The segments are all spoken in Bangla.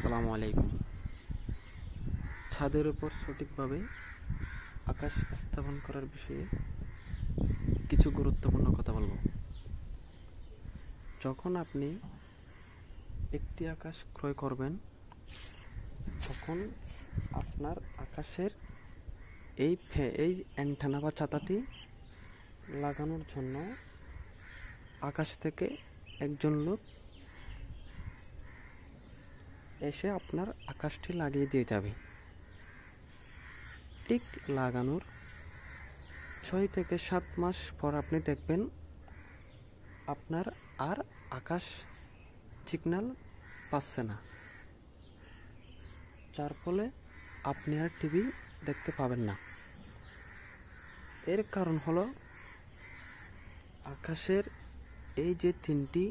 আসসালামু আলাইকুম। ছাদের উপর সঠিকভাবে আকাশ স্থাপন করার বিষয়ে কিছু গুরুত্বপূর্ণ কথা বলবো। যখন আপনি একটি আকাশ ক্রয় করবেন, তখন আপনার আকাশের এই অ্যান্টেনা বা ছাতাটি লাগানোর জন্য আকাশ থেকে একজন লোক এসে আপনার আকাশটি লাগিয়ে দিয়ে যাবে। ঠিক লাগানোর 6 থেকে 7 মাস পর আপনি দেখবেন আপনার আর আকাশ সিগন্যাল পাচ্ছে না, যার ফলে আপনি আর টিভি দেখতে পাবেন না। এর কারণ হলো আকাশের এই যে 3টি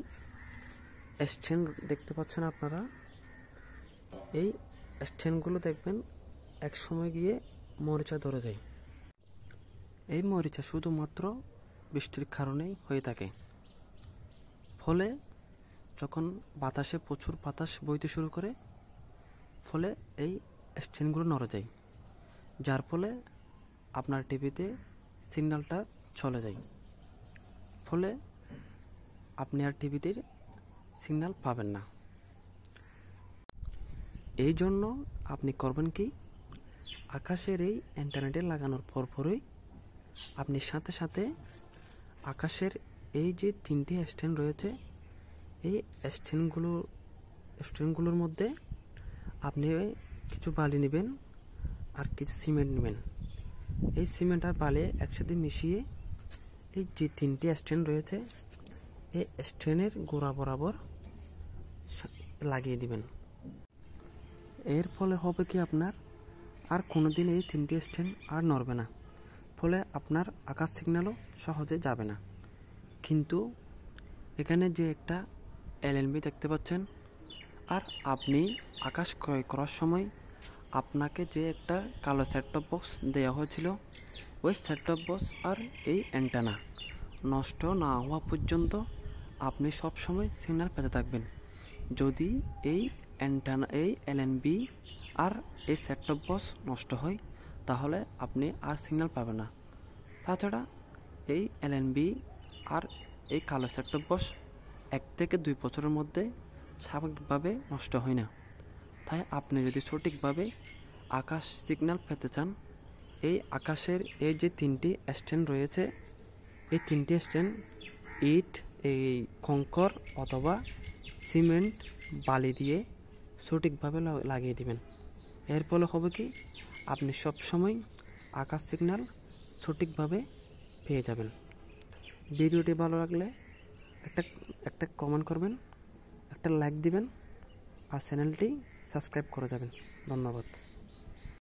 স্ট্যান্ড দেখতে পাচ্ছেন আপনারা, এই স্ট্যান্ডগুলো দেখবেন এক সময় গিয়ে মরিচা ধরে যায়। এই মরিচা শুধুমাত্র বৃষ্টির কারণেই হয়ে থাকে। ফলে যখন বাতাসে প্রচুর বাতাস বইতে শুরু করে, ফলে এই স্ট্যান্ডগুলো নড়ে যায়, যার ফলে আপনার টিভিতে সিগন্যালটা চলে যায়। ফলে আপনি আর টিভিতে সিগন্যাল পাবেন না। এই জন্য আপনি করবেন কি, আকাশের এই ইন্টারনেটে লাগানোর পরপরই আপনি সাথে সাথে আকাশের এই যে 3টি স্ট্যান্ড রয়েছে, এই স্ট্যান্ডগুলোর মধ্যে আপনি কিছু বালি নেবেন আর কিছু সিমেন্ট নেবেন। এই সিমেন্ট আর বালি একসাথে মিশিয়ে এই যে 3টি স্ট্যান্ড রয়েছে, এই স্ট্যান্ডের গোড়া বরাবর লাগিয়ে দিবেন। এর ফলে হবে কি, আপনার আর কোনোদিন এই 3টি স্ট্যান্ড আর নড়বে না। ফলে আপনার আকাশ সিগন্যালও সহজে যাবে না। কিন্তু এখানে যে একটা এলএনবি দেখতে পাচ্ছেন, আর আপনি আকাশ ক্রয় করার সময় আপনাকে যে একটা কালো সেট টপ বক্স দেওয়া হয়েছিল, ওই সেট টপ বক্স আর এই অ্যান্টেনা নষ্ট না হওয়া পর্যন্ত আপনি সব সময় সিগন্যাল পেতে থাকবেন। যদি এই অ্যান্টেনা, এই এলএনবি আর এই সেট টপ বক্স নষ্ট হয়, তাহলে আপনি আর সিগন্যাল পাবেন না। তাছাড়া এই এলএনবি আর এই কালো সেট টপ বক্স 1 থেকে 2 বছরের মধ্যে স্বাভাবিকভাবে নষ্ট হয় না। তাই আপনি যদি সঠিকভাবে আকাশ সিগন্যাল পেতে চান, এই আকাশের এই যে 3টি স্ট্যান্ড রয়েছে, এই 3টি স্ট্যান্ড ইট, এই কংকর অথবা সিমেন্ট বালি দিয়ে সঠিকভাবে লাগিয়ে দিবেন। এর ফলে হবে কি, আপনি সব সময় আকাশ সিগন্যাল সঠিকভাবে পেয়ে যাবেন। ভিডিওটি ভালো লাগলে একটা কমেন্ট করবেন, একটা লাইক দিবেন আর চ্যানেলটি সাবস্ক্রাইব করে যাবেন। ধন্যবাদ।